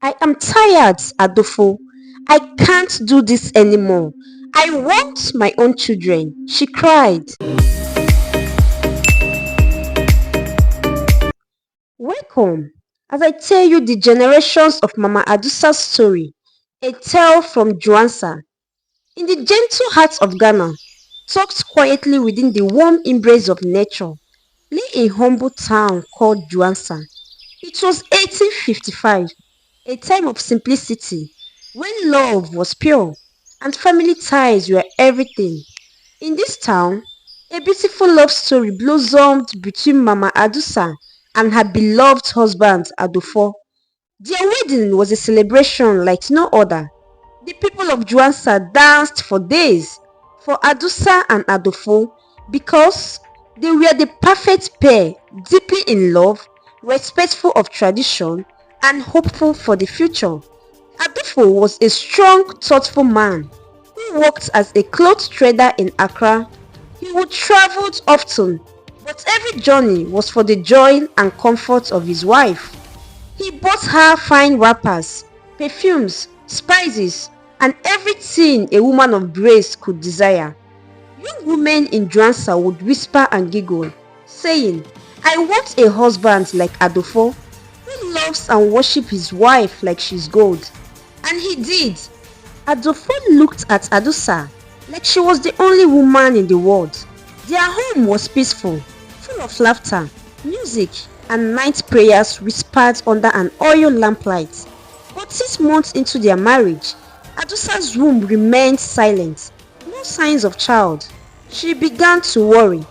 I am tired, Adolfo. I can't do this anymore. I want my own children, she cried. Welcome, as I tell you the generations of Mama Adusa's story, a tale from Juansa. In the gentle heart of Ghana, tucked quietly within the warm embrace of nature, lay a humble town called Juansa. It was 1855, a time of simplicity, when love was pure and family ties were everything. In this town, a beautiful love story blossomed between Mama Adusa and her beloved husband Adolfo. Their wedding was a celebration like no other. The people of Juansa danced for days for Adusa and Adolfo because they were the perfect pair, deeply in love, respectful of tradition, and hopeful for the future. Adolfo was a strong, thoughtful man who worked as a clothes trader in Accra. He would travel often, but every journey was for the joy and comfort of his wife. He bought her fine wrappers, perfumes, spices, and everything a woman of grace could desire. Young women in Dransa would whisper and giggle, saying, I want a husband like Adolfo, who loves and worships his wife like she's gold. And he did. Adolfo looked at Adusa like she was the only woman in the world. Their home was peaceful, full of laughter, music, and night prayers whispered under an oil lamplight. But 6 months into their marriage, Adusa's room remained silent, no signs of child. She began to worry,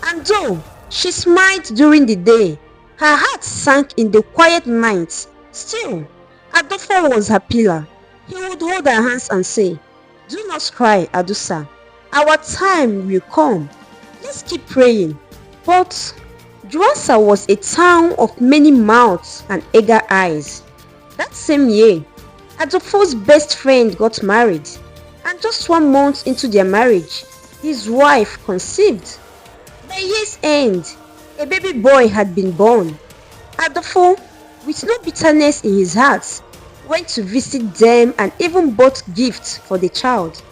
and though she smiled during the day, her heart sank in the quiet nights. Still, Adolfo was her pillar. He would hold her hands and say, Do not cry, Adusa. Our time will come. Let's keep praying. But Juansa was a town of many mouths and eager eyes. That same year, Adolfo's best friend got married, and just 1 month into their marriage, his wife conceived. By year's end, a baby boy had been born. Adolfo, with no bitterness in his heart, went to visit them and even bought gifts for the child.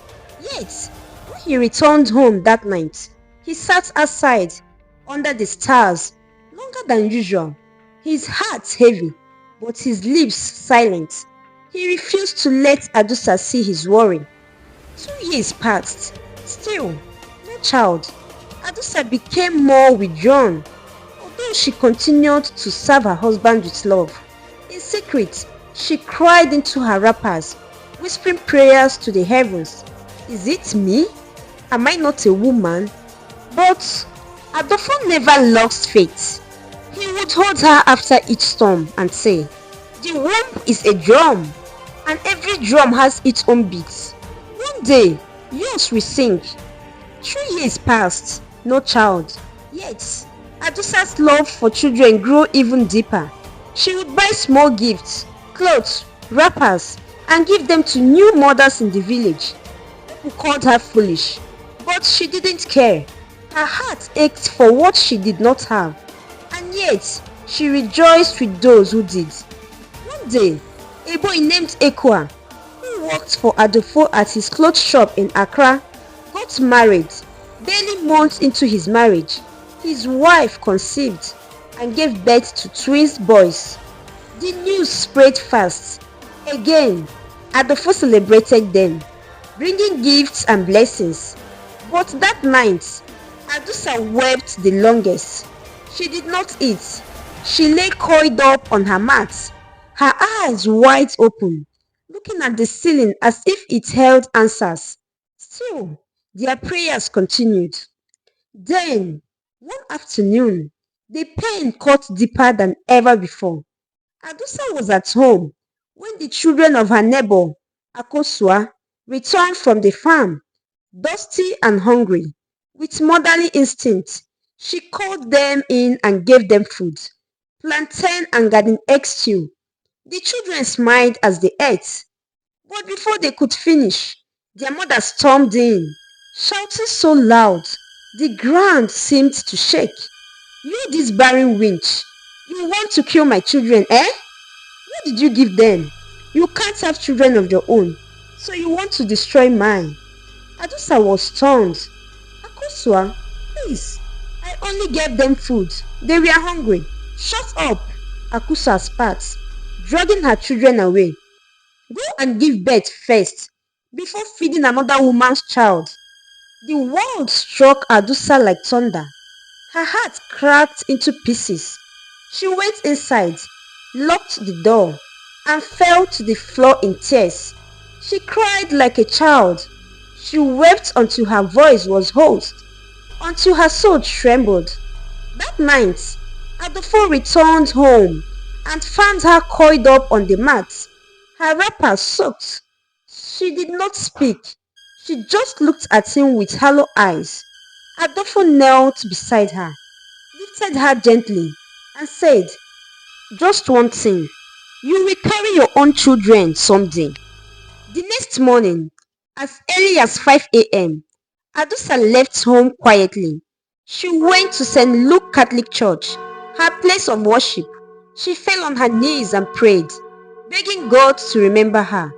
Yet, when he returned home that night, he sat outside under the stars longer than usual, his heart heavy, but his lips silent. He refused to let Adusa see his worry. 2 years passed. Still, no child. Adusa became more withdrawn, although she continued to serve her husband with love. In secret, she cried into her wrappers, whispering prayers to the heavens. Is it me? Am I not a woman? But Adolfo never lost faith. He would hold her after each storm and say, The womb is a drum, and every drum has its own beats. One day, yours will sing. 3 years passed, no child. Yet, Adusa's love for children grew even deeper. She would buy small gifts, clothes, wrappers, and give them to new mothers in the village. People called her foolish, but she didn't care. Her heart ached for what she did not have, and yet she rejoiced with those who did. One day, a boy named Ekwa, who worked for Adolfo at his clothes shop in Accra, got married. Barely months into his marriage, his wife conceived and gave birth to twins boys. The news spread fast. Again, Adolfo celebrated them, bringing gifts and blessings. But that night, Adusa wept the longest. She did not eat. She lay coiled up on her mat, her eyes wide open, looking at the ceiling as if it held answers. Still, their prayers continued. Then, one afternoon, the pain cut deeper than ever before. Adusa was at home when the children of her neighbor, Akosua, returned from the farm, dusty and hungry. With motherly instinct, she called them in and gave them food, plantain and garden egg stew. The children smiled as they ate, but before they could finish, their mother stormed in, shouting so loud, the ground seemed to shake. You this barren wench, you want to kill my children, eh? What did you give them? You can't have children of your own, so you want to destroy mine. Adusa was stunned. Akosua, please, I only gave them food. They were hungry. Shut up, Akusa spat, dragging her children away. Go and give birth first, before feeding another woman's child. The world struck Adusa like thunder. Her heart cracked into pieces. She went inside, locked the door, and fell to the floor in tears. She cried like a child. She wept until her voice was hoarse, until her soul trembled. That night, Adolfo returned home and found her coiled up on the mat, her wrapper soaked. She did not speak. She just looked at him with hollow eyes. Adolfo knelt beside her, lifted her gently, and said, "Just one thing. You will carry your own children someday." The next morning, as early as 5 a.m., Adusa left home quietly. She went to St. Luke Catholic Church, her place of worship. She fell on her knees and prayed, begging God to remember her.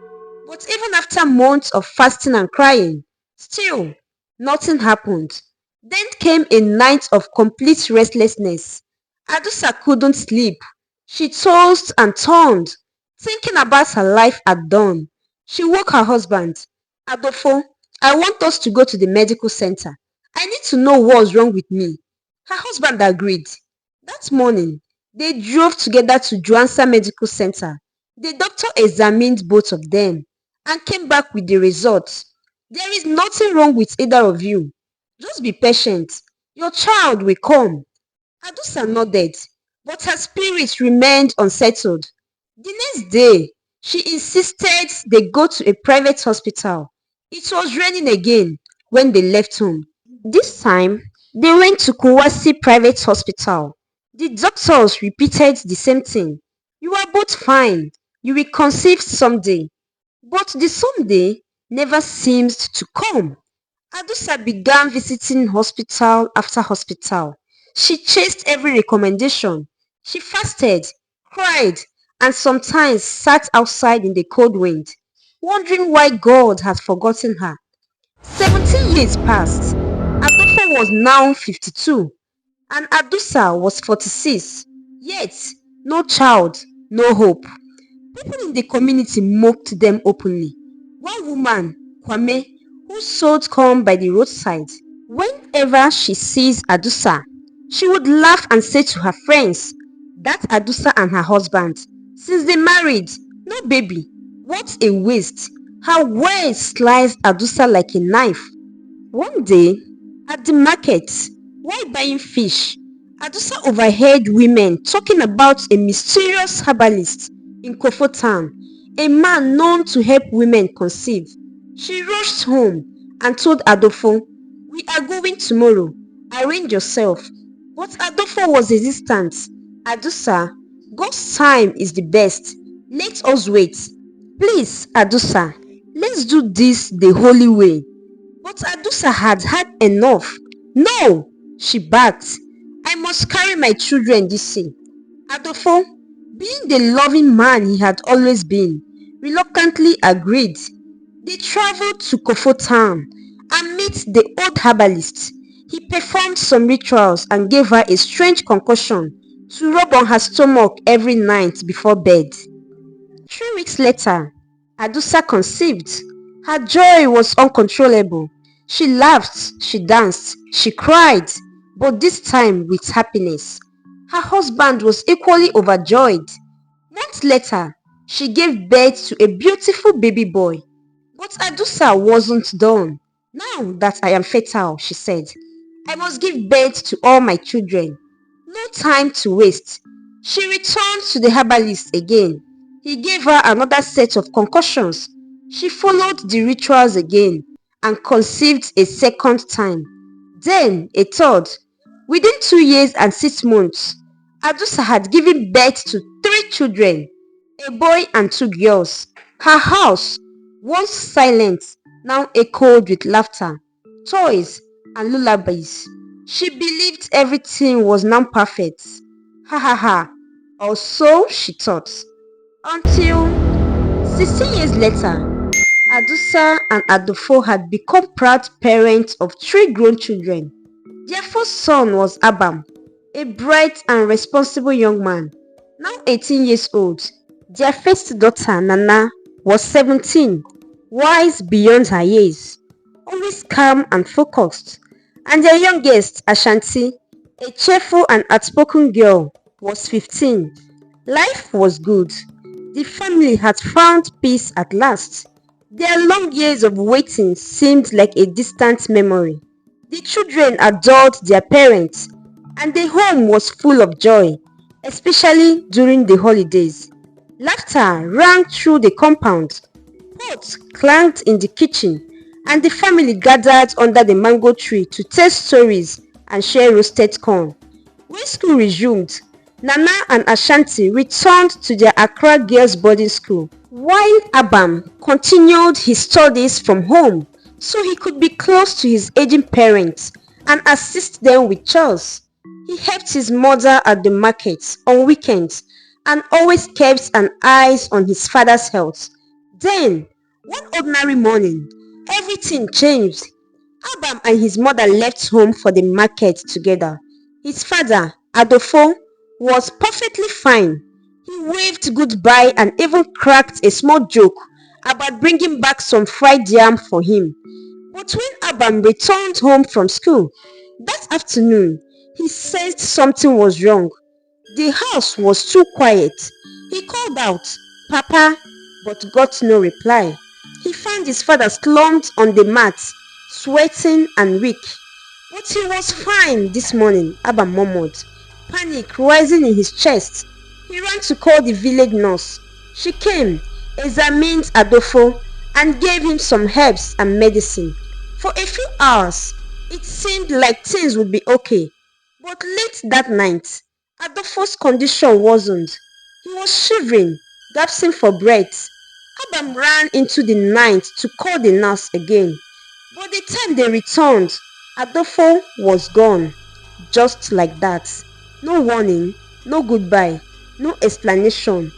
But even after months of fasting and crying, still nothing happened. Then came a night of complete restlessness. Adusa couldn't sleep. She tossed and turned, thinking about her life at dawn. She woke her husband. "Adolfo, I want us to go to the medical center. I need to know what's wrong with me." Her husband agreed. That morning, they drove together to Juansa Medical Center. The doctor examined both of them and came back with the results. "There is nothing wrong with either of you. Just be patient. Your child will come." Adusa nodded, but her spirit remained unsettled. The next day, she insisted they go to a private hospital. It was raining again when they left home. This time, they went to Kowasi Private Hospital. The doctors repeated the same thing. "You are both fine. You will conceive someday." But the someday never seemed to come. Adusa began visiting hospital after hospital. She chased every recommendation. She fasted, cried, and sometimes sat outside in the cold wind, wondering why God had forgotten her. 17 years passed. Adolfo was now 52 and Adusa was 46. Yet, no child, no hope. People in the community mocked them openly. One woman, Kwame, who sold corn by the roadside, whenever she sees Adusa, she would laugh and say to her friends, "That Adusa and her husband, since they married, no baby. What a waste." Her words sliced Adusa like a knife. One day, at the market, while buying fish, Adusa overheard women talking about a mysterious herbalist in Kofo town, a man known to help women conceive. She rushed home and told Adolfo, "We are going tomorrow. Arrange yourself." But Adolfo was resistant. "Adusa, God's time is the best. Let us wait. Please, Adusa, let's do this the holy way." But Adusa had had enough. "No," she barked. "I must carry my children this way." Adolfo, being the loving man he had always been, reluctantly agreed. They traveled to Kofo town and met the old herbalist. He performed some rituals and gave her a strange concoction to rub on her stomach every night before bed. 3 weeks later, Adusa conceived. Her joy was uncontrollable. She laughed, she danced, she cried, but this time with happiness. Her husband was equally overjoyed. Months later, she gave birth to a beautiful baby boy. But Adusa wasn't done. "Now that I am fertile," she said, "I must give birth to all my children. No time to waste." She returned to the herbalist again. He gave her another set of concoctions. She followed the rituals again and conceived a second time. Then a third. Within 2 years and 6 months, Adusa had given birth to 3 children, a boy and 2 girls. Her house, once silent, now echoed with laughter, toys, and lullabies. She believed everything was now perfect. Ha ha ha, or so she thought. Until 16 years later, Adusa and Adofo had become proud parents of 3 grown children. Their first son was Abam, a bright and responsible young man, now 18 years old. Their first daughter, Nana, was 17, wise beyond her years, always calm and focused. And their youngest, Ashanti, a cheerful and outspoken girl, was 15. Life was good. The family had found peace at last. Their long years of waiting seemed like a distant memory. The children adored their parents, and the home was full of joy, especially during the holidays. Laughter rang through the compound, pots clanged in the kitchen, and the family gathered under the mango tree to tell stories and share roasted corn. When school resumed, Nana and Ashanti returned to their Accra girls' boarding school, while Abam continued his studies from home so he could be close to his aging parents and assist them with chores. He helped his mother at the markets on weekends and always kept an eye on his father's health. Then, one ordinary morning, everything changed. Abam and his mother left home for the market together. His father, Adofo, was perfectly fine. He waved goodbye and even cracked a small joke about bringing back some fried yam for him. But when Abam returned home from school that afternoon, he sensed something was wrong. The house was too quiet. He called out, "Papa," but got no reply. He found his father slumped on the mat, sweating and weak. "But he was fine this morning," Abam murmured, panic rising in his chest. He ran to call the village nurse. She came, examined Adofo, and gave him some herbs and medicine. For a few hours, it seemed like things would be okay. But late that night, Adofo's condition worsened. He was shivering, gasping for breath. Abam ran into the night to call the nurse again. But the time they returned, Adofo was gone. Just like that. No warning, no goodbye, no explanation.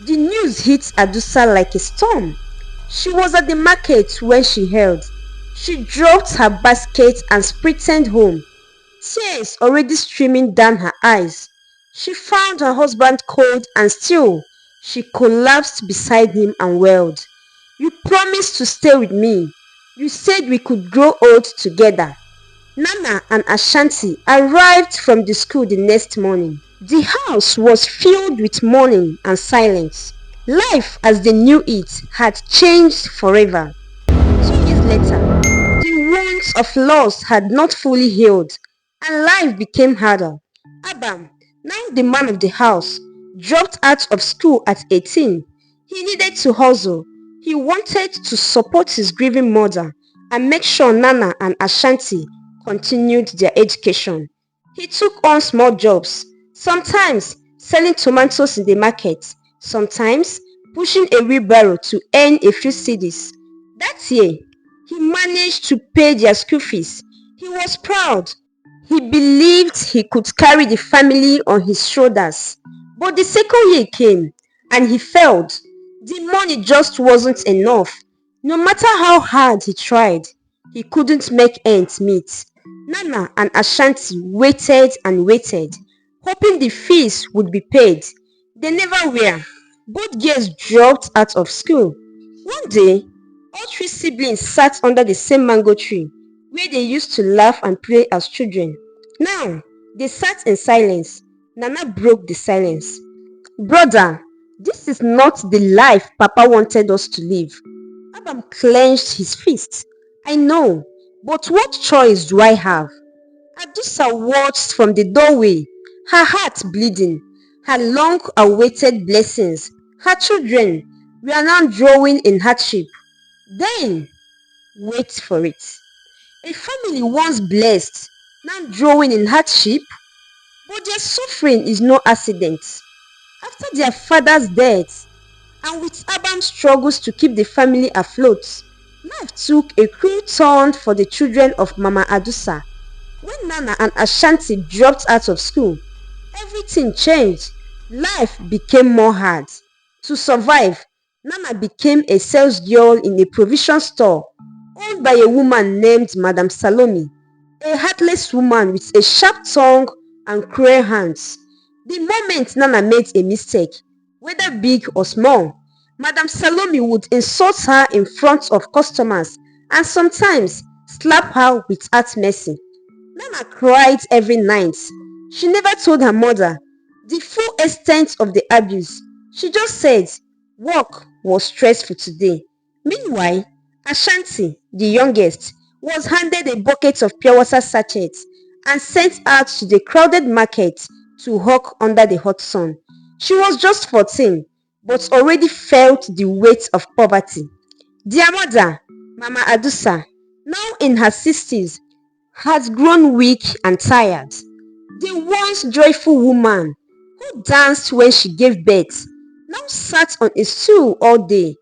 The news hit Adusa like a storm. She was at the market when she heard. She dropped her basket and sprinted home, tears already streaming down her eyes. She found her husband cold and still. She collapsed beside him and wailed, "You promised to stay with me. You said we could grow old together." Nana and Ashanti arrived from the school the next morning. The house was filled with mourning and silence. Life as they knew it had changed forever. 2 years later, the wounds of loss had not fully healed, and life became harder. Abam, now the man of the house, dropped out of school at 18. He needed to hustle. He wanted to support his grieving mother and make sure Nana and Ashanti continued their education. He took on small jobs, sometimes selling tomatoes in the market, sometimes pushing a wheelbarrow to earn a few cedis. That year, he managed to pay their school fees. He was proud. He believed he could carry the family on his shoulders. But the second year came, and he failed. The money just wasn't enough. No matter how hard he tried, he couldn't make ends meet. Nana and Ashanti waited and waited, hoping the fees would be paid. They never were. Both girls dropped out of school. One day, all 3 siblings sat under the same mango tree, where they used to laugh and play as children. Now, they sat in silence. Nana broke the silence. "Brother, this is not the life Papa wanted us to live." Abam clenched his fist. "I know, but what choice do I have?" Adusa watched from the doorway, her heart bleeding, her long-awaited blessings. Her children were now drawing in hardship. Then, wait for it. A family once blessed, now drawing in hardship, but their suffering is no accident. After their father's death, and with Abam's struggles to keep the family afloat, life took a cruel turn for the children of Mama Adusa. When Nana and Ashanti dropped out of school, everything changed. Life became more hard. To survive, Nana became a sales girl in a provision store owned by a woman named Madam Salome, a heartless woman with a sharp tongue and cruel hands. The moment Nana made a mistake, whether big or small, Madam Salome would insult her in front of customers and sometimes slap her without mercy. Nana cried every night. She never told her mother the full extent of the abuse. She just said work was stressful today. Meanwhile, Ashanti, the youngest, was handed a bucket of pure water sachets and sent out to the crowded market to hawk under the hot sun. She was just 14, but already felt the weight of poverty. Their mother, Mama Adusa, now in her 60s, had grown weak and tired. The once joyful woman who danced when she gave birth now sat on a stool all day,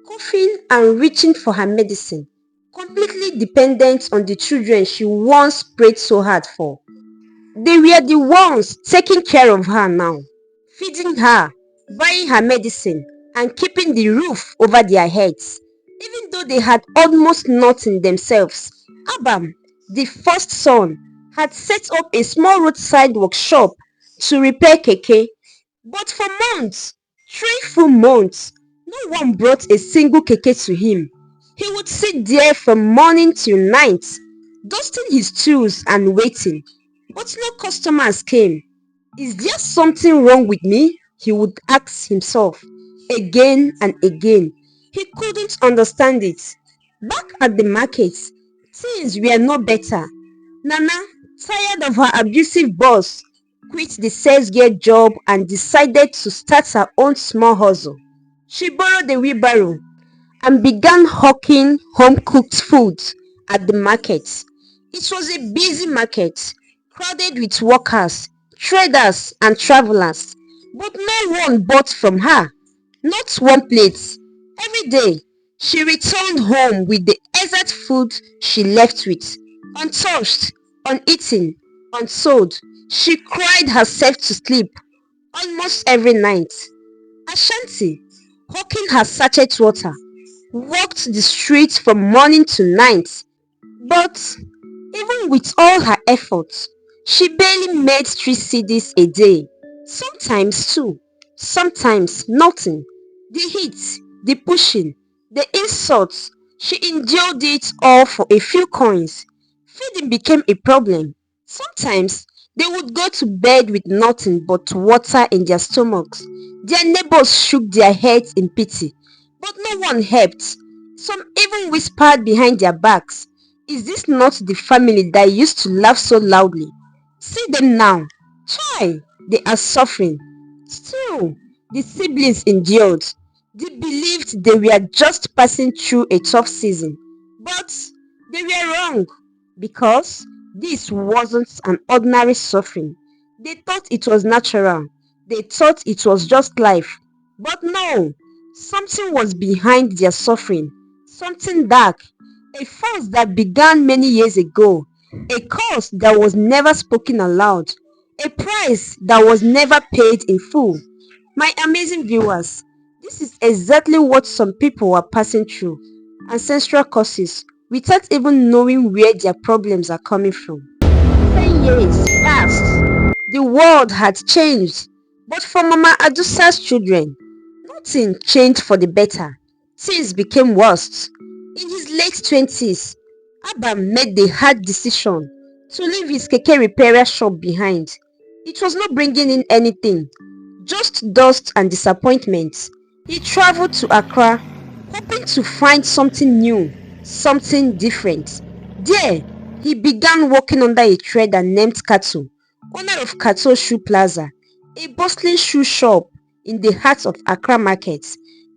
coughing and reaching for her medicine, completely dependent on the children she once prayed so hard for. They were the ones taking care of her now, feeding her, buying her medicine, and keeping the roof over their heads, even though they had almost nothing themselves. Abam, the first son, had set up a small roadside workshop to repair keke, but for months, 3 full months, no one brought a single keke to him. He would sit there from morning till night, dusting his tools and waiting. But no customers came. Is there something wrong with me? He would ask himself again and again. He couldn't understand it. Back at the market, things were no better. Nana, tired of her abusive boss, quit the sales girl job and decided to start her own small hustle. She borrowed a wheelbarrow and began hawking home-cooked food at the market. It was a busy market, crowded with workers, traders and travelers, but no one bought from her, not one plate. Every day, she returned home with the exact food she left with, untouched, uneaten, unsold. She cried herself to sleep almost every night. Ashanti, hawking her sachet water, walked the streets from morning to night, but even with all her efforts, she barely made 3 cedis a day. Sometimes two, sometimes nothing. The heat, the pushing, the insults, she endured it all for a few coins. Feeding became a problem. Sometimes they would go to bed with nothing but water in their stomachs. Their neighbors shook their heads in pity, but no one helped. Some even whispered behind their backs, is this not the family that used to laugh so loudly? See them now. Chai, they are suffering. Still, the siblings endured. They believed they were just passing through a tough season. But they were wrong, because this wasn't an ordinary suffering. They thought it was natural. They thought it was just life. But no, something was behind their suffering. Something dark, a force that began many years ago, a cause that was never spoken aloud, a price that was never paid in full. My amazing viewers, this is exactly what some people are passing through. Ancestral causes, without even knowing where their problems are coming from. 10 years passed. The world had changed. But for Mama Adusa's children, nothing changed for the better. Things became worse. In his late 20s, Abam made the hard decision to leave his keke repair shop behind. It was not bringing in anything, just dust and disappointment. He traveled to Accra, hoping to find something new, something different. There, he began working under a trader named Kato, owner of Kato Shoe Plaza, a bustling shoe shop in the heart of Accra market.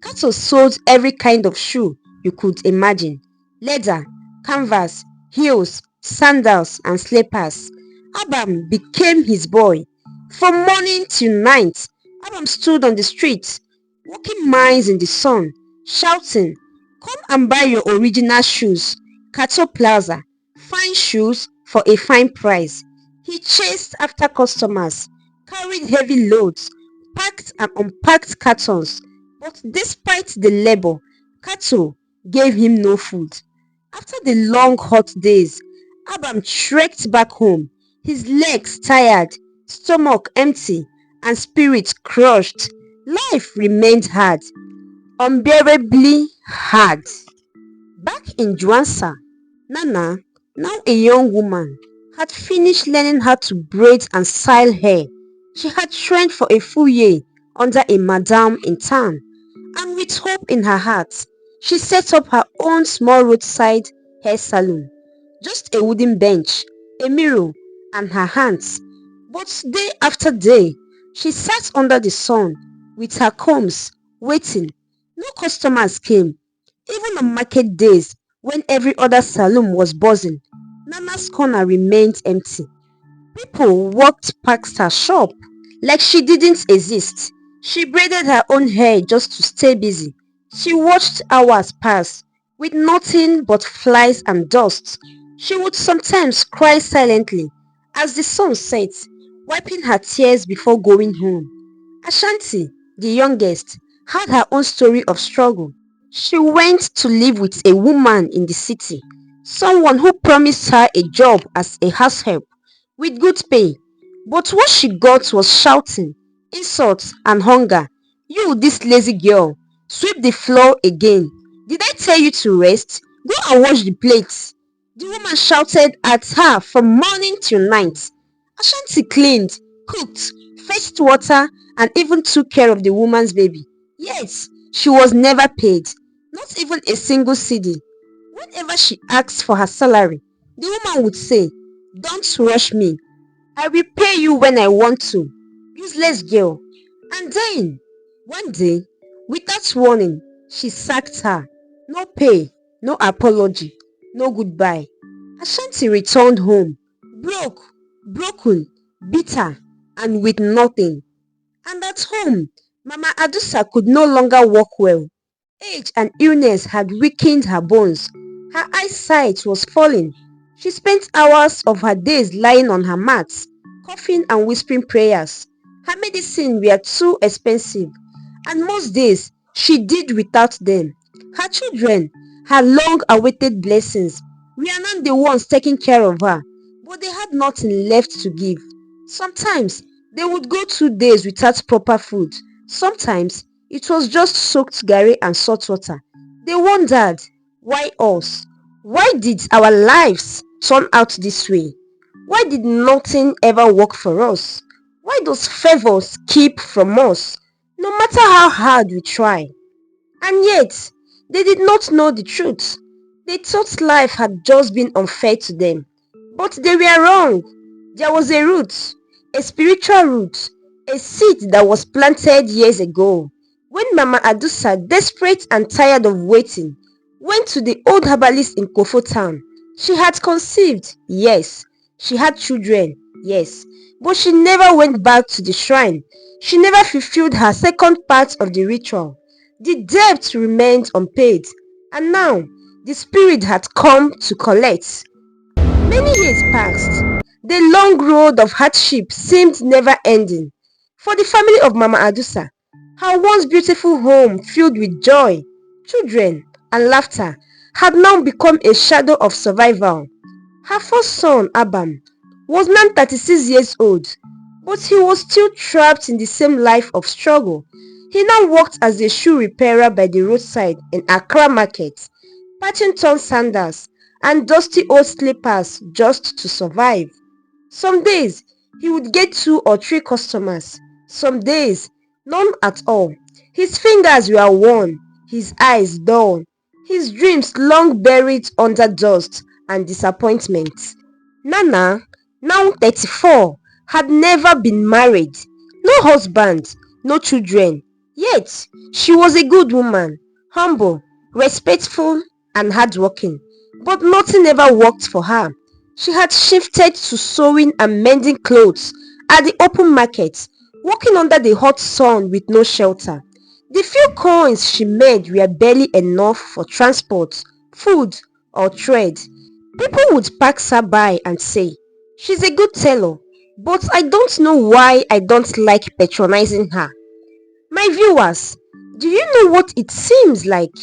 Kato sold every kind of shoe you could imagine: leather, canvas, heels, sandals and slippers. Abam became his boy. From morning till night, Abam stood on the streets, walking miles in the sun, shouting, "Come and buy your original shoes. Kato Plaza, fine shoes for a fine price." He chased after customers, carried heavy loads, packed and unpacked cartons, But despite the labor, cattle gave him no food. After the long hot days, Abam trekked back home, his legs tired, stomach empty, and spirit crushed. Life remained hard, unbearably hard. Back in Juansa, Nana, now a young woman, had finished learning how to braid and style hair. She had trained for a full year under a madam in town, and with hope in her heart, she set up her own small roadside hair salon. Just a wooden bench, a mirror, and her hands. But day after day, she sat under the sun with her combs, waiting. No customers came. Even on market days, when every other saloon was buzzing, Nana's corner remained empty. People walked past her shop like she didn't exist. She braided her own hair just to stay busy. She watched hours pass with nothing but flies and dust. She would sometimes cry silently as the sun set, wiping her tears before going home. Ashanti, the youngest, had her own story of struggle. She went to live with a woman in the city, someone who promised her a job as a house help with good pay. But what she got was shouting, insults, and hunger. "You, this lazy girl, sweep the floor again. Did I tell you to rest? Go and wash the plates." The woman shouted at her from morning till night. Ashanti cleaned, cooked, fetched water, and even took care of the woman's baby. Yes, she was never paid, not even a single cedi. Whenever she asked for her salary, the woman would say, "Don't rush me. I will pay you when I want to. Useless girl." And then, one day, without warning, she sacked her. No pay, no apology, no goodbye. Ashanti returned home, broke, broken, bitter, and with nothing. And at home, Mama Adusa could no longer walk well. Age and illness had weakened her bones. Her eyesight was falling. She spent hours of her days lying on her mats, coughing and whispering prayers. Her medicine were too expensive, and most days she did without them. Her children, her long-awaited blessings, were not the ones taking care of her, but they had nothing left to give. Sometimes they would go 2 days without proper food. Sometimes it was just soaked garri and salt water. They wondered, why us? Why did our lives turn out this way? Why did nothing ever work for us? Why does favors keep from us, no matter how hard we try? And yet, they did not know the truth. They thought life had just been unfair to them. But they were wrong. There was a root, a spiritual root, a seed that was planted years ago. When Mama Adusa, desperate and tired of waiting, went to the old herbalist in Kofo town, she had conceived, yes. She had children, yes. But she never went back to the shrine. She never fulfilled her second part of the ritual. The debt remained unpaid, and now the spirit had come to collect. Many years passed. The long road of hardship seemed never ending. For the family of Mama Adusa, her once beautiful home filled with joy, children, and laughter had now become a shadow of survival. Her first son, Abam, was now 36 years old, but he was still trapped in the same life of struggle. He now worked as a shoe repairer by the roadside in Accra market, patching torn sandals and dusty old slippers just to survive. Some days, he would get 2 or 3 customers. Some days, none at all. His fingers were worn, his eyes dull, his dreams long buried under dust and disappointment. Nana, now 34, had never been married. No husband, no children. Yet, she was a good woman, humble, respectful, and hardworking. But nothing ever worked for her. She had shifted to sewing and mending clothes at the open market, working under the hot sun with no shelter. The few coins she made were barely enough for transport, food, or trade. People would pass her by and say, "She's a good teller, but I don't know why I don't like patronizing her." My viewers, Do you know what it seems like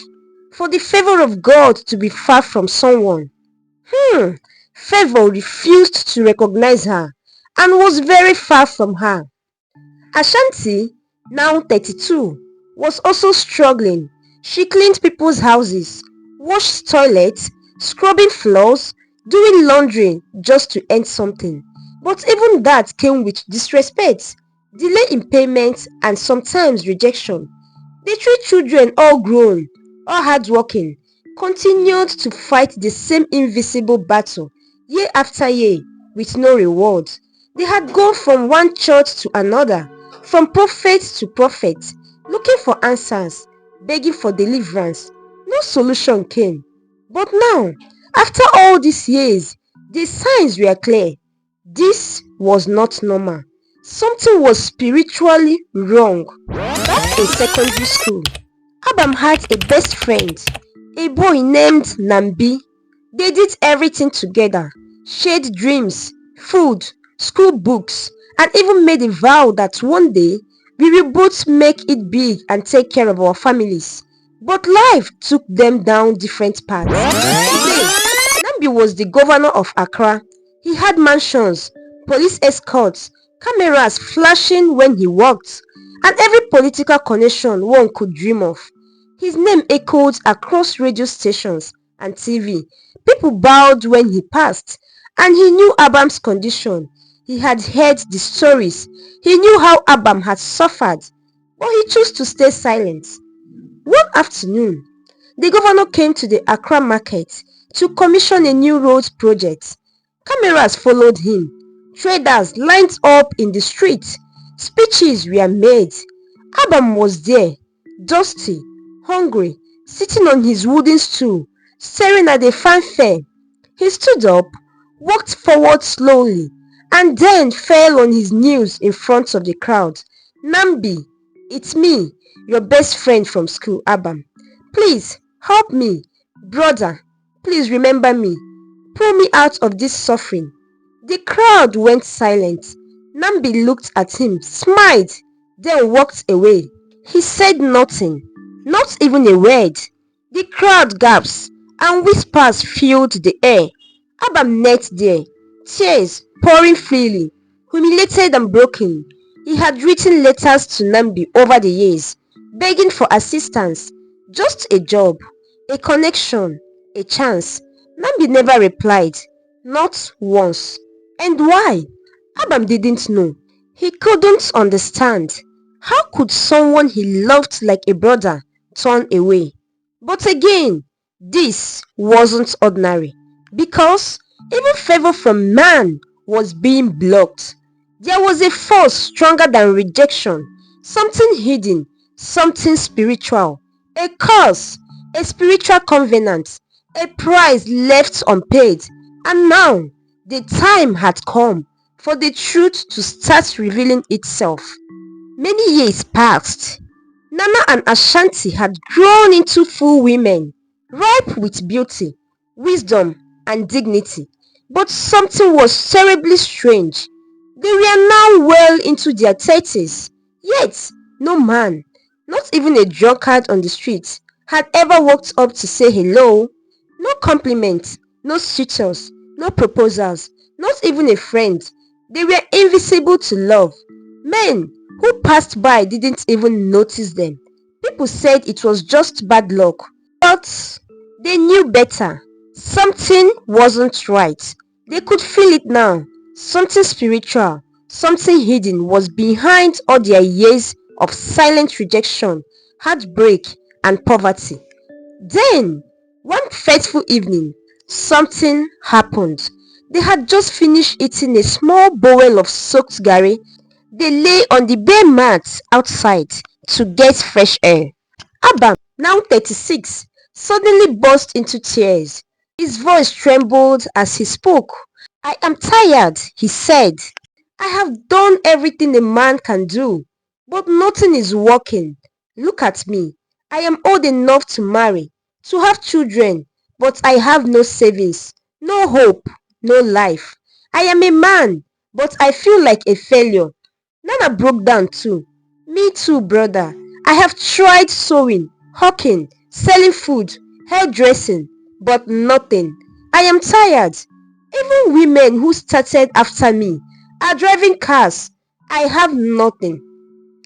for the favor of God to be far from someone? Favor refused to recognize her and was very far from her. Ashanti, now 32, was also struggling. She cleaned people's houses, washed toilets, scrubbing floors, doing laundry just to earn something. But even that came with disrespect, delay in payments, and sometimes rejection. The three children, all grown, all hardworking, continued to fight the same invisible battle year after year with no reward. They had gone from one church to another, from prophet to prophet, looking for answers, begging for deliverance. No solution came. But now, after all these years, the signs were clear. This was not normal. Something was spiritually wrong. Back in secondary school, Abam had a best friend, a boy named Nambi. They did everything together, shared dreams, food, school books, and even made a vow that one day we will both make it big and take care of our families. But life took them down different paths. Today, Nambi was the governor of Accra. He had mansions, police escorts, cameras flashing when he walked, and every political connection one could dream of. His name echoed across radio stations and TV. People bowed when he passed, and he knew Abam's condition. He had heard the stories. He knew how Abam had suffered, but he chose to stay silent. One afternoon, the governor came to the Accra market to commission a new road project. Cameras followed him. Traders lined up in the street. Speeches were made. Abam was there, dusty, hungry, sitting on his wooden stool, staring at the fanfare. He stood up, walked forward slowly, and then fell on his knees in front of the crowd. Nambi, it's me, your best friend from school, Abam. Please, help me. Brother, please remember me. Pull me out of this suffering. The crowd went silent. Nambi looked at him, smiled, then walked away. He said nothing, not even a word. The crowd gasped, and whispers filled the air. Abam knelt there, tears pouring freely, humiliated and broken. He had written letters to Nambi over the years, begging for assistance, just a job, a connection, a chance. Nambi never replied, not once. And why? Abam didn't know. He couldn't understand. How could someone he loved like a brother turn away? But again, this wasn't ordinary, because even favor from man was being blocked. There was a force stronger than rejection, something hidden, something spiritual, a curse, a spiritual covenant, a price left unpaid. And now, the time had come for the truth to start revealing itself. Many years passed. Nana and Ashanti had grown into full women, ripe with beauty, wisdom, and dignity. But something was terribly strange. They were now well into their 30s, yet no man, not even a drunkard on the street, had ever walked up to say hello. No compliments, no suitors, no proposals, not even a friend. They were invisible to love. Men who passed by didn't even notice them. People said it was just bad luck, but they knew better. Something wasn't right. They could feel it now. Something spiritual, something hidden was behind all their years of silent rejection, heartbreak, and poverty. Then, one fateful evening, something happened. They had just finished eating a small bowl of soaked gari. They lay on the bare mat outside to get fresh air. Abam, now 36, suddenly burst into tears. His voice trembled as he spoke. I am tired, he said. I have done everything a man can do, but nothing is working. Look at me. I am old enough to marry, to have children, but I have no savings, no hope, no life. I am a man, but I feel like a failure. Nana broke down too. Me too, brother. I have tried sewing, hawking, selling food, hairdressing, but nothing. I am tired. Even women who started after me are driving cars. I have nothing.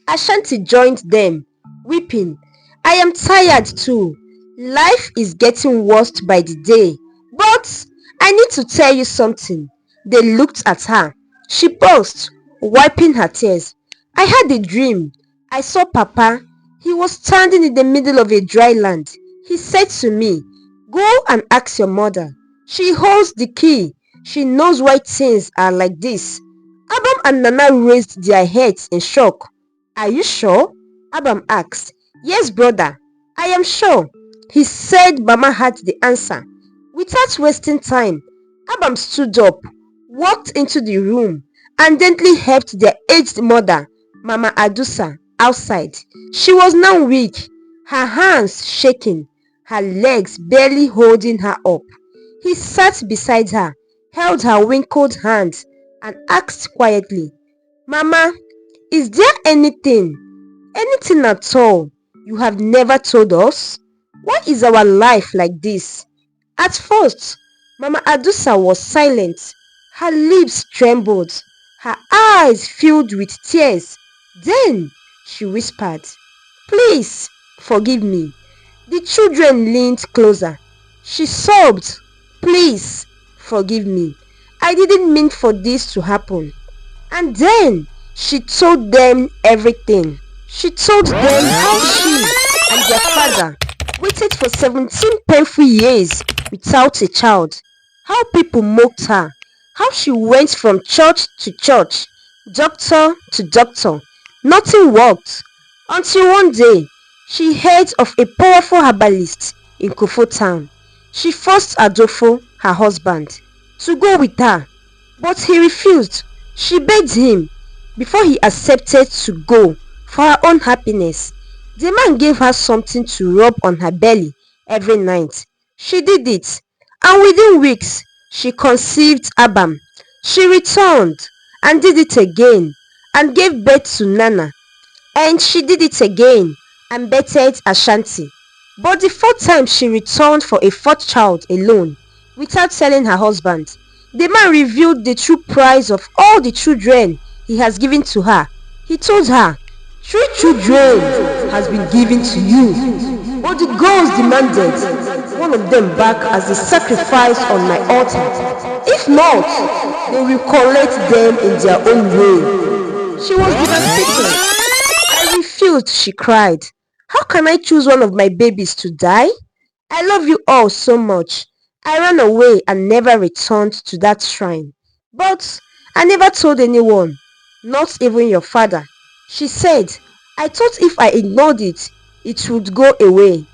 Ashanti joined them, weeping. I am tired too. Life is getting worse by the day. But I need to tell you something. They looked at her. She paused, wiping her tears. I had a dream. I saw Papa. He was standing in the middle of a dry land. He said to me, "Go and ask your mother. She holds the key. She knows why things are like this." Abam and Nana raised their heads in shock. "Are you sure?" Abam asked. "Yes, brother, I am sure." He said Mama had the answer. Without wasting time, Abam stood up, walked into the room, and gently helped their aged mother, Mama Adusa, outside. She was now weak, her hands shaking, her legs barely holding her up. He sat beside her, held her wrinkled hand, and asked quietly, "Mama, is there anything at all you have never told us? Why is our life like this?" At first, Mama Adusa was silent. Her lips trembled, her eyes filled with tears. Then she whispered, "Please, forgive me." The children leaned closer. She sobbed, "Please, forgive me. I didn't mean for this to happen." And then she told them everything. She told them how she and their father waited for 17 painful years without a child, how people mocked her, how she went from church to church, doctor to doctor. Nothing worked, until one day she heard of a powerful herbalist in Kofo town. She forced Adolfo, her husband, to go with her, but he refused. She begged him before he accepted to go for her own happiness. The man gave her something to rub on her belly every night. She did it, and within weeks she conceived Abam. She returned and did it again and gave birth to Nana, and she did it again and bettered Ashanti. But the fourth time she returned for a fourth child alone, without telling her husband. The man revealed the true price of all the children he has given to her. He told her, "3 children has been given to you." But the girls demanded one of them back as a sacrifice on my altar. If not, they will collect them in their own way. She was devastated. "I refused," she cried. "How can I choose one of my babies to die? I love you all so much." I ran away and never returned to that shrine. But I never told anyone, not even your father. She said, "I thought if I ignored it, it would go away."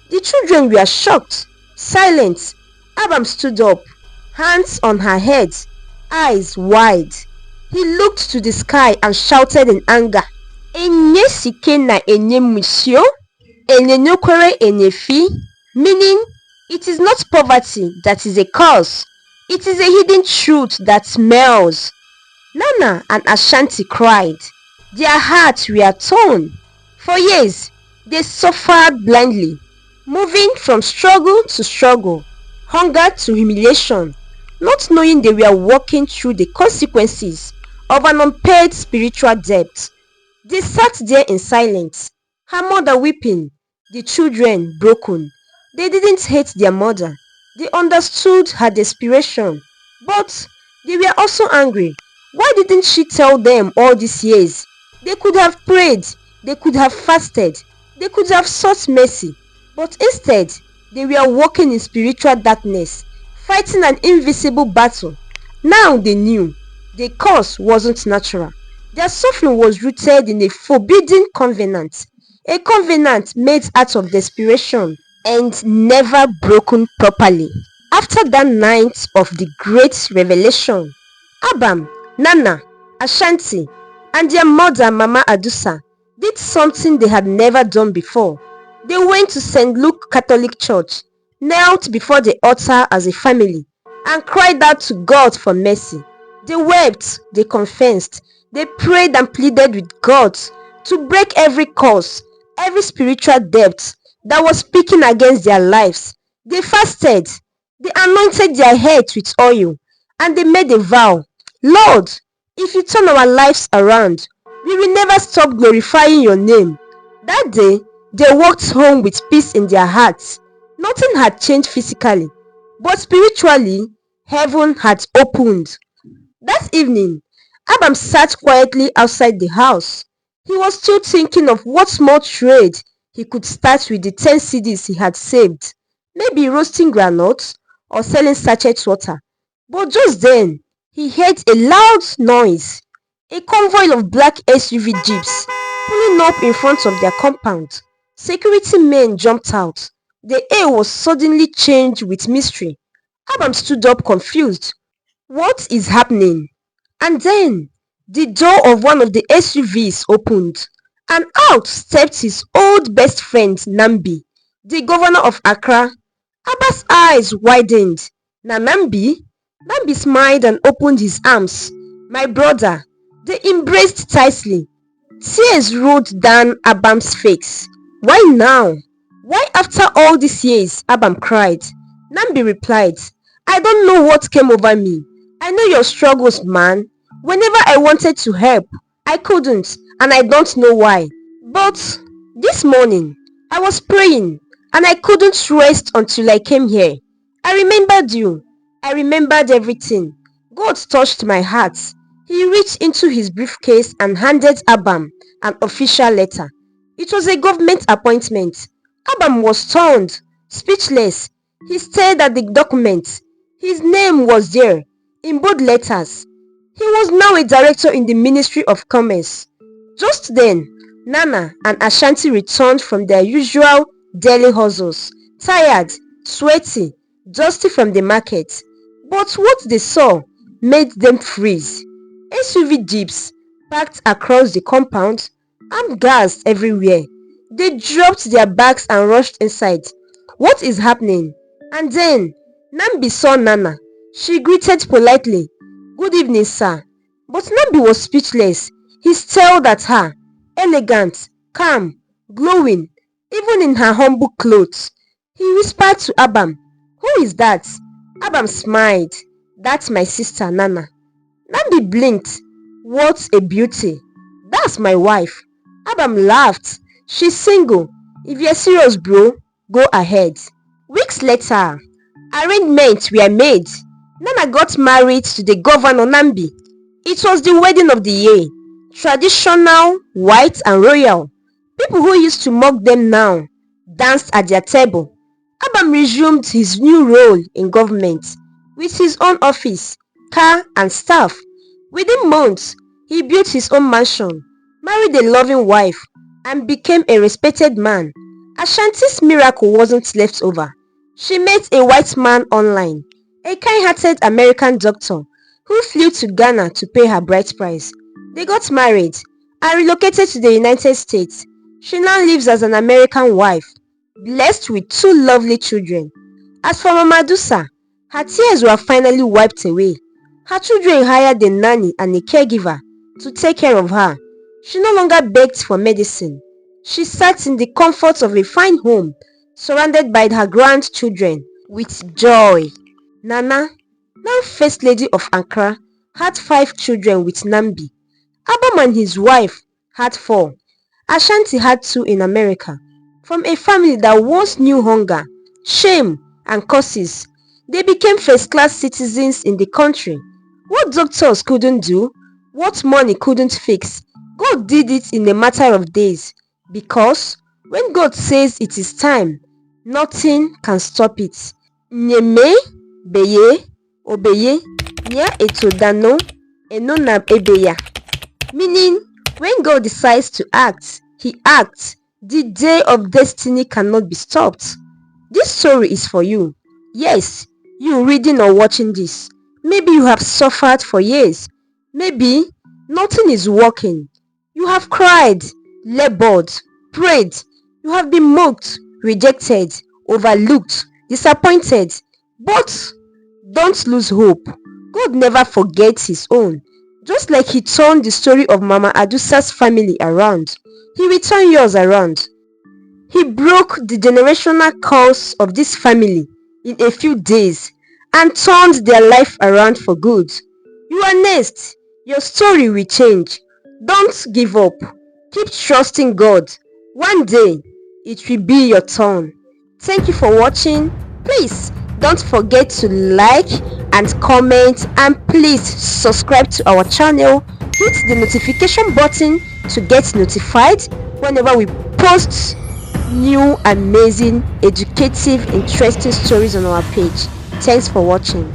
The children were shocked, silent. Abam stood up, hands on her head, eyes wide. He looked to the sky and shouted in anger, "Enye sike na enye musio, enye nyokwere enye fi," meaning it is not poverty that is a cause, it is a hidden truth that smells. Nana and Ashanti cried. Their hearts were torn. For years, they suffered blindly, moving from struggle to struggle, hunger to humiliation, not knowing they were walking through the consequences of an unpaid spiritual debt. They sat there in silence, her mother weeping, the children broken. They didn't hate their mother. They understood her desperation. But they were also angry. Why didn't she tell them all these years? They could have prayed. They could have fasted. They could have sought mercy. But instead, they were walking in spiritual darkness, fighting an invisible battle. Now they knew. The cause wasn't natural. Their suffering was rooted in a forbidden covenant. A covenant made out of desperation and never broken properly. After that night of the great revelation, Abam, Nana, Ashanti, and their mother Mama Adusa did something they had never done before. They went to St. Luke Catholic Church, knelt before the altar as a family, and cried out to God for mercy. They wept, they confessed, they prayed and pleaded with God to break every curse, every spiritual depth that was speaking against their lives. They fasted, they anointed their heads with oil, and they made a vow. Lord, if you turn our lives around, we will never stop glorifying your name. That day, they walked home with peace in their hearts. Nothing had changed physically, but spiritually, heaven had opened. That evening, Abam sat quietly outside the house. He was still thinking of what small trade he could start with the 10 cedis he had saved. Maybe roasting granules or selling sachet water. But just then, he heard a loud noise. A convoy of black SUV jeeps pulling up in front of their compound. Security men jumped out. The air was suddenly changed with mystery. Abam stood up confused. What is happening? And then the door of one of the SUVs opened, and out stepped his old best friend Nambi, the governor of Accra. Abba's eyes widened. Nambi? Nambi smiled and opened his arms. My brother. They embraced tightly. Tears rolled down Abam's face. Why now? Why after all these years? Abam cried. Nambi replied, I don't know what came over me. I know your struggles, man. Whenever I wanted to help, I couldn't, and I don't know why. But this morning, I was praying, and I couldn't rest until I came here. I remembered you. I remembered everything. God touched my heart. He reached into his briefcase and handed Abam an official letter. It was a government appointment. Abam was stunned, speechless. He stared at the document. His name was there, in bold letters. He was now a director in the Ministry of Commerce. Just then, Nana and Ashanti returned from their usual daily hustles, tired, sweaty, dusty from the market. But what they saw made them freeze. SUV jeeps parked across the compound, armed guards everywhere. They dropped their bags and rushed inside. What is happening? And then, Nambi saw Nana. She greeted politely. Good evening, sir. But Nambi was speechless. He stared at her, elegant, calm, glowing, even in her humble clothes. He whispered to Abam, Who is that? Abam smiled. That's my sister, Nana. Nambi blinked. What a beauty. That's my wife. Abam laughed. She's single. If you're serious, bro, go ahead. Weeks later, arrangements were made. Nana got married to the governor Nambi. It was the wedding of the year. Traditional, white and royal. People who used to mock them now danced at their table. Abam resumed his new role in government with his own office, car and staff. Within months, he built his own mansion, married a loving wife, and became a respected man. Ashanti's miracle wasn't left over. She met a white man online, a kind-hearted American doctor who flew to Ghana to pay her bride price. They got married and relocated to the United States. She now lives as an American wife, blessed with 2 lovely children. As for Mama Adusa, her tears were finally wiped away. Her children hired a nanny and a caregiver to take care of her. She no longer begged for medicine. She sat in the comforts of a fine home, surrounded by her grandchildren, with joy. Nana, now First Lady of Accra, had 5 children with Nambi. Abam and his wife had 4. Ashanti had 2 in America, from a family that once knew hunger, shame, and curses. They became first-class citizens in the country. What doctors couldn't do, what money couldn't fix, God did it in a matter of days. Because when God says it is time, nothing can stop it. Nyeme, beye, obeye, nya etodano, enona ebeya. Meaning, when God decides to act, he acts. The day of destiny cannot be stopped. This story is for you. Yes, you reading or watching this. Maybe you have suffered for years. Maybe nothing is working. You have cried, labored, prayed. You have been mocked, rejected, overlooked, disappointed. But don't lose hope. God never forgets his own. Just like he turned the story of Mama Adusa's family around, he will turn yours around. He broke the generational curse of this family in a few days and turned their life around for good. You are next. Your story will change. Don't give up. Keep trusting God. One day, it will be your turn. Thank you for watching. Please don't forget to like and comment, and please subscribe to our channel. Hit the notification button to get notified whenever we post new, amazing, educative, interesting stories on our page. Thanks for watching.